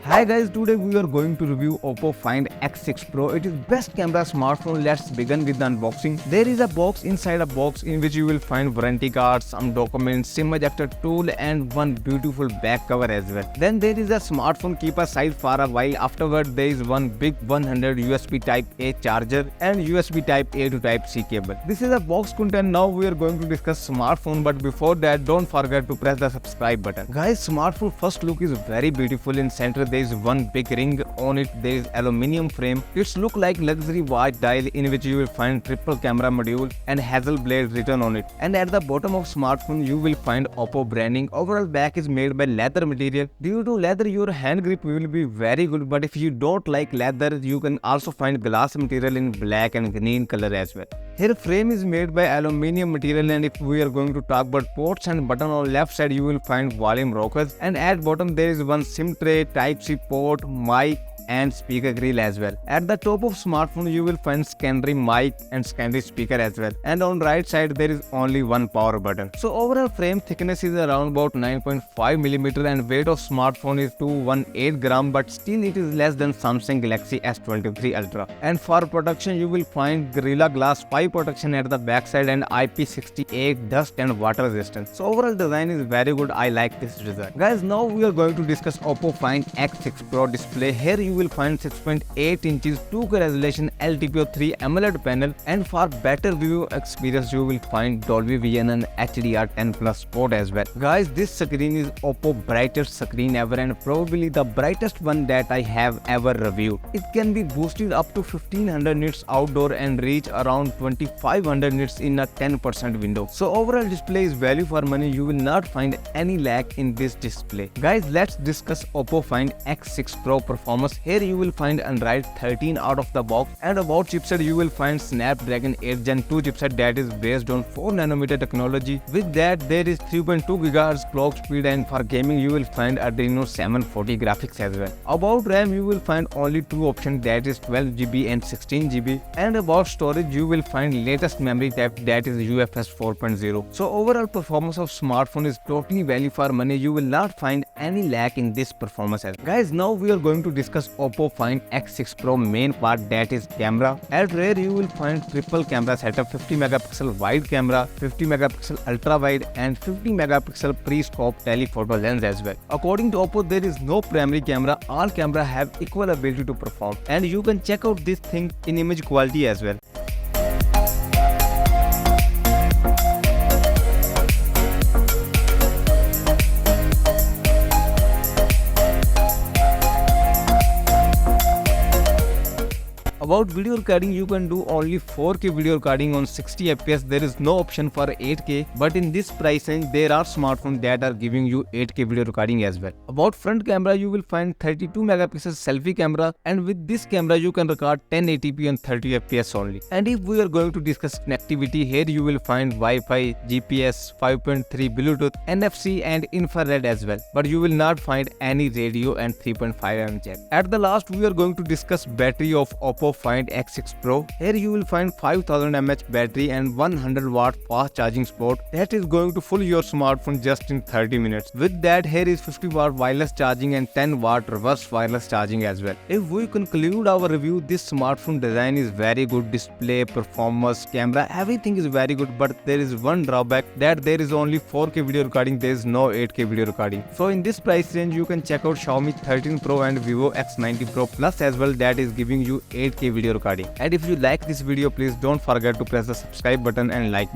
Hi guys, today we are going to review OPPO Find X6 Pro. It is best camera smartphone. Let's begin with the unboxing. There is a box inside a box in which you will find warranty cards, some documents, SIM ejector tool and one beautiful back cover as well. Then there is a smartphone keep aside for a while. Afterward there is one big 100 USB Type-A charger and USB Type-A to Type-C cable. This is a box content. Now we are going to discuss smartphone, but before that don't forget to press the subscribe button. Guys, smartphone first look is very beautiful. In center there is one big ring, on it there is aluminium frame. It's look like luxury watch dial in which you will find triple camera module and hazel blade written on it. And at the bottom of smartphone you will find OPPO branding. Overall back is made by leather material. Due to leather your hand grip will be very good, but if you don't like leather you can also find glass material in black and green color as well. Here frame is made by aluminium material, and if we are going to talk about ports and button on left side you will find volume rockers, and at bottom there is one SIM tray, Type-C port, mic and speaker grill as well. At the top of smartphone you will find secondary mic and secondary speaker as well, and on right side there is only one power button. So overall frame thickness is around about 9.5mm and weight of smartphone is 218 gram, but still it is less than Samsung Galaxy S23 Ultra. And for protection you will find Gorilla Glass 5 protection at the back side and IP68 dust and water resistance. So overall design is very good. I like this design. Guys, now we are going to discuss OPPO Find X6 Pro display. Here you will find 6.8 inches 2K resolution LTPO3 AMOLED panel, and for better view experience you will find Dolby Vision and HDR10 Plus support as well. Guys, this screen is OPPO brightest screen ever and probably the brightest one that I have ever reviewed. It can be boosted up to 1500 nits outdoor and reach around 2500 nits in a 10% window. So overall display is value for money. You will not find any lag in this display. Guys, let's discuss OPPO Find X6 Pro performance. Here you will find Android 13 out of the box, and about chipset you will find Snapdragon 8 Gen 2 chipset that is based on 4nm technology. With that there is 3.2 GHz clock speed, and for gaming you will find Adreno 740 graphics as well. About RAM you will find only two options, that is 12GB and 16GB, and about storage you will find latest memory type that is UFS 4.0. So overall performance of smartphone is totally value for money. You will not find any lag in this performance as well. Guys, now we are going to discuss OPPO Find X6 Pro main part, that is camera. At rear you will find triple camera setup, 50MP wide camera, 50MP ultra wide and 50MP pre-scope telephoto lens as well. According to OPPO there is no primary camera. All camera have equal ability to perform, and you can check out this thing in image quality as well. About video recording, you can do only 4K video recording on 60fps. There is no option for 8K, but in this price range there are smartphones that are giving you 8K video recording as well. About front camera you will find 32MP selfie camera, and with this camera you can record 1080p and 30fps only. And if we are going to discuss connectivity, here you will find Wi-Fi, GPS, 5.3 Bluetooth, NFC and infrared as well, but you will not find any radio and 3.5mm jack. At the last we are going to discuss battery of OPPO Find X6 Pro. Here you will find 5000 mAh battery and 100 watt fast charging support that is going to full your smartphone just in 30 minutes. With that, here is 50 watt wireless charging and 10 watt reverse wireless charging as well. If we conclude our review, this smartphone design is very good, display, performance, camera, everything is very good, but there is one drawback, that there is only 4K video recording, there is no 8K video recording. So in this price range you can check out Xiaomi 13 Pro and Vivo X90 Pro Plus as well, that is giving you 8K video recording. And if you like this video, please don't forget to press the subscribe button and like button.